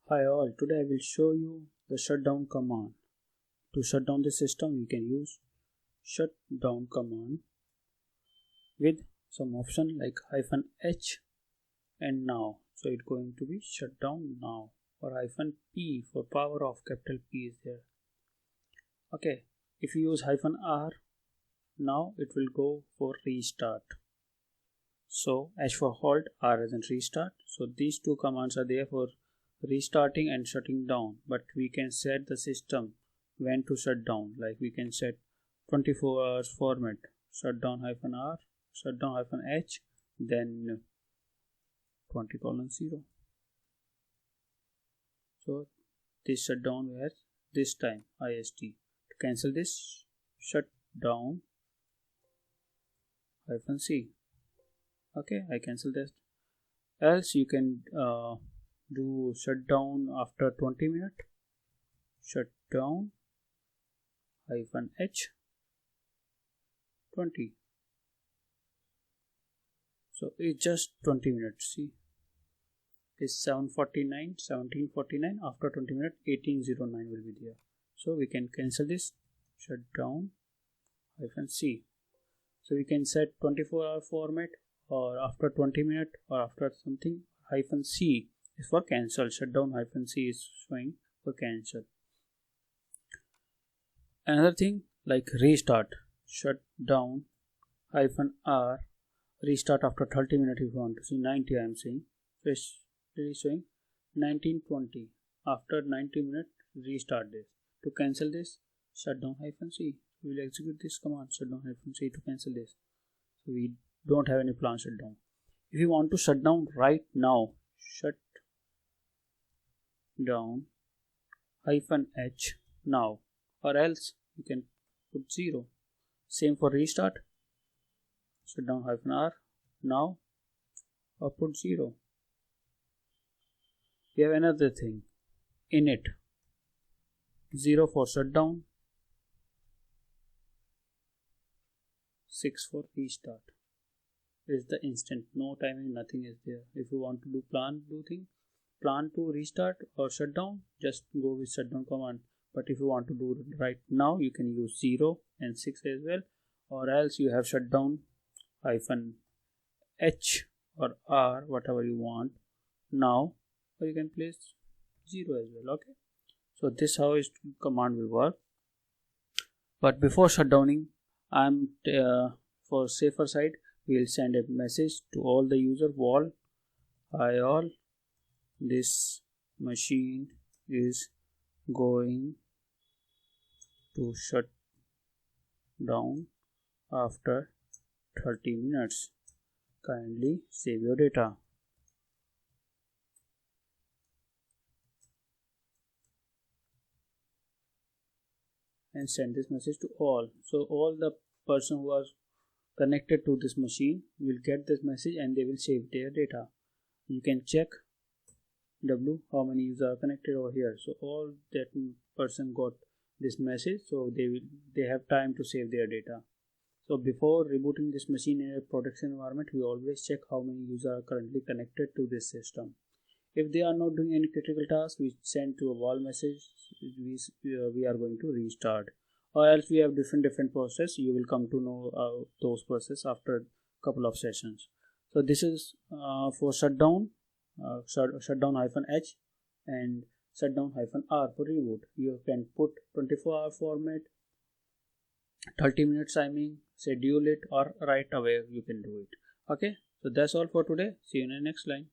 Hi all, today I will show you the shutdown command. To shut down the system, you can use shutdown command with some option like -h and now. So it's going to be shut down now, or -p for power off, capital P is there. Okay, if you use -r now, it will go for restart. So H for halt, R as in restart. So these two commands are there for restarting and shutting down, but we can set the system when to shut down. Like we can set 24 hours format, shutdown -r, shutdown -h, then 20:0. So this shutdown has this time IST. To cancel this, shutdown -c. Okay, I cancel this. Else you can do shutdown after 20 minutes, shutdown -h 20. So it's just 20 minutes. See, it's 17:49. After 20 minutes, 18:09 will be there. So we can cancel this, shutdown -c. So we can set 24-hour format, or after 20 minutes, or after something. -c is for cancel. Shutdown -c is showing for cancel. Another thing like restart, shutdown -r, restart after 30 minutes. If you want to see 90, I am saying. So it's really showing 19:20. After 90 minutes, restart this. To cancel this, shutdown -c. We will execute this command, shutdown -c, to cancel this. So we don't have any plan shutdown. If you want to shut down right now, shut down -h now, or else you can put 0. Same for restart, shutdown -r now, or put 0. We have another thing, init, 0 for shutdown, 6 for restart. Is the instant, no timing, nothing is there. If you want to do plan to restart or shutdown, just go with shutdown command. But if you want to do it right now, you can use 0 and 6 as well, or else you have shutdown -h or r, whatever you want now, or you can place 0 as well. Okay, so this how is command will work. But before shutdowning, I'm for safer side, we'll send a message to all the user wall. Hi all, this machine is going to shut down after 30 minutes. Kindly save your data. And send this message to all. So all the person who are connected to this machine will get this message and they will save their data. You can check how many users are connected over here. So all that person got this message, so they have time to save their data. So before rebooting this machine in a production environment, we always check how many users are currently connected to this system. If they are not doing any critical task, we send to a wall message, we are going to restart. Or else we have different process. You will come to know those process after a couple of sessions. So this is for shutdown, shutdown -h and shutdown -r for reboot. You can put 24-hour format, 30 minutes timing, schedule it, or right away you can do it. Okay, so that's all for today. See you in the next line.